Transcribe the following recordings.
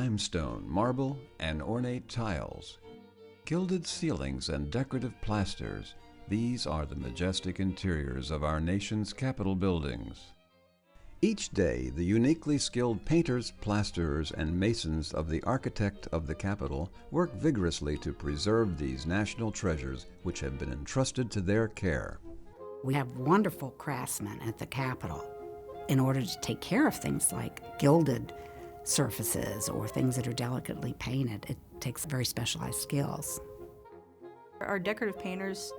limestone, marble, and ornate tiles. Gilded ceilings and decorative plasters, these are the majestic interiors of our nation's Capitol buildings. Each day, the uniquely skilled painters, plasterers, and masons of the architect of the Capitol work vigorously to preserve these national treasures which have been entrusted to their care. We have wonderful craftsmen at the Capitol. In order to take care of things like gilded surfaces or things that are delicately painted, it takes very specialized skills. Our decorative painters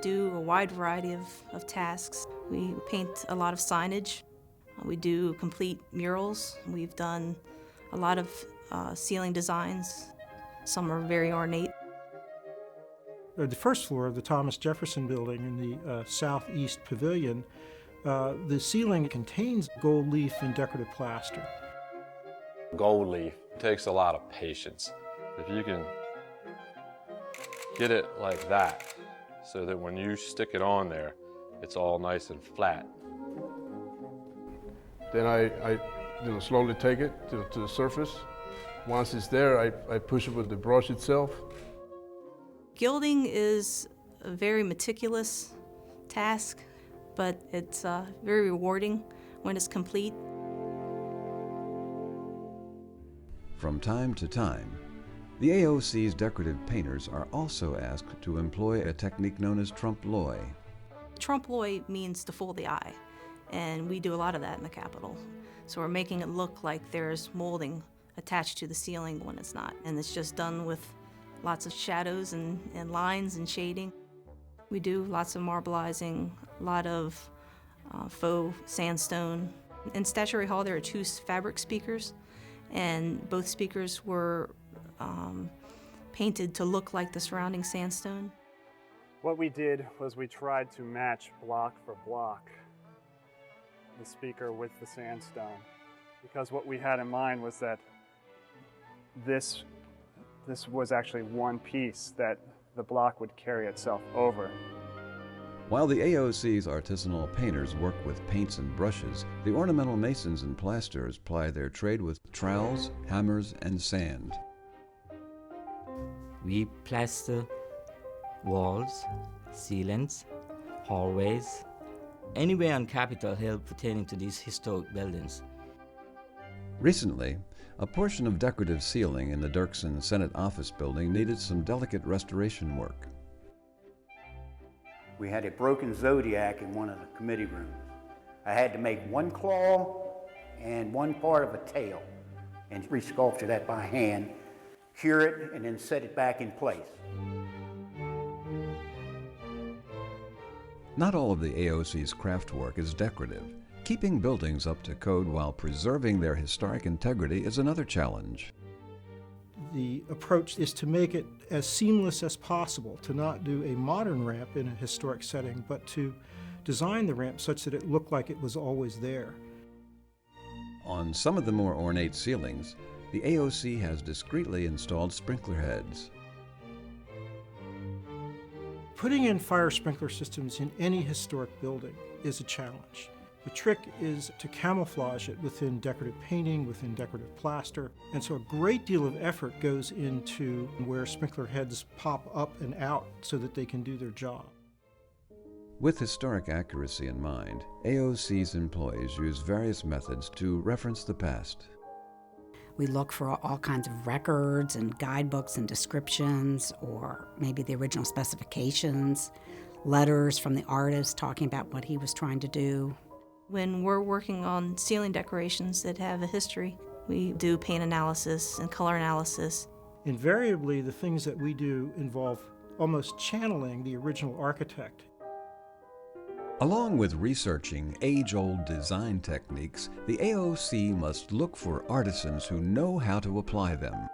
do a wide variety of tasks. We paint a lot of signage. We do complete murals. We've done a lot of ceiling designs. Some are very ornate. The first floor of the Thomas Jefferson Building in the southeast pavilion, the ceiling contains gold leaf and decorative plaster. Gold leaf takes a lot of patience. If you can get it like that, so that when you stick it on there, it's all nice and flat. Then I slowly take it to the surface. Once it's there, I push it with the brush itself. Gilding is a very meticulous task, but it's very rewarding when it's complete. From time to time, the AOC's decorative painters are also asked to employ a technique known as trompe-l'oeil. Trompe-l'oeil means to fool the eye, and we do a lot of that in the Capitol. So we're making it look like there's molding attached to the ceiling when it's not, and it's just done with lots of shadows and lines and shading. We do lots of marbleizing, a lot of faux sandstone. In Statuary Hall, there are 2 fabric speakers, and both speakers were painted to look like the surrounding sandstone. What we did was we tried to match block for block the speaker with the sandstone, because what we had in mind was that this was actually one piece that the block would carry itself over. While the AOC's artisanal painters work with paints and brushes, the ornamental masons and plasterers ply their trade with trowels, hammers, and sand. We plaster walls, ceilings, hallways, anywhere on Capitol Hill pertaining to these historic buildings. Recently, a portion of decorative ceiling in the Dirksen Senate Office Building needed some delicate restoration work. We had a broken zodiac in one of the committee rooms. I had to make one claw and one part of a tail and resculpture that by hand, cure it, and then set it back in place. Not all of the AOC's craft work is decorative. Keeping buildings up to code while preserving their historic integrity is another challenge. The approach is to make it as seamless as possible, to not do a modern ramp in a historic setting, but to design the ramp such that it looked like it was always there. On some of the more ornate ceilings, the AOC has discreetly installed sprinkler heads. Putting in fire sprinkler systems in any historic building is a challenge. The trick is to camouflage it within decorative painting, within decorative plaster, and so a great deal of effort goes into where sprinkler heads pop up and out so that they can do their job. With historic accuracy in mind, AOC's employees use various methods to reference the past. We look for all kinds of records and guidebooks and descriptions, or maybe the original specifications, letters from the artist talking about what he was trying to do. When we're working on ceiling decorations that have a history, we do paint analysis and color analysis. Invariably, the things that we do involve almost channeling the original architect. Along with researching age-old design techniques, the AOC must look for artisans who know how to apply them.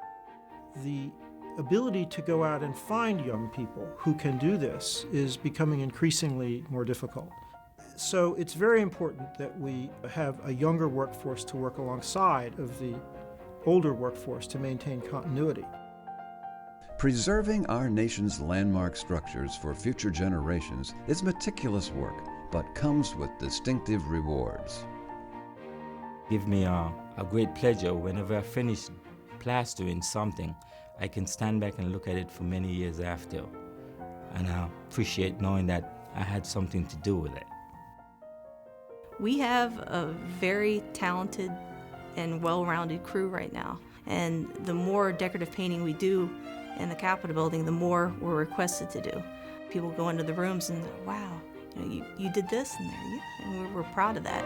The ability to go out and find young people who can do this is becoming increasingly more difficult. So it's very important that we have a younger workforce to work alongside of the older workforce to maintain continuity. Preserving our nation's landmark structures for future generations is meticulous work, but comes with distinctive rewards. Give me a great pleasure whenever I finish plastering something. I can stand back and look at it for many years after, and I appreciate knowing that I had something to do with it. We have a very talented and well-rounded crew right now, and the more decorative painting we do in the Capitol building, the more we're requested to do. People go into the rooms and, wow, you did this in there, yeah, and we're proud of that.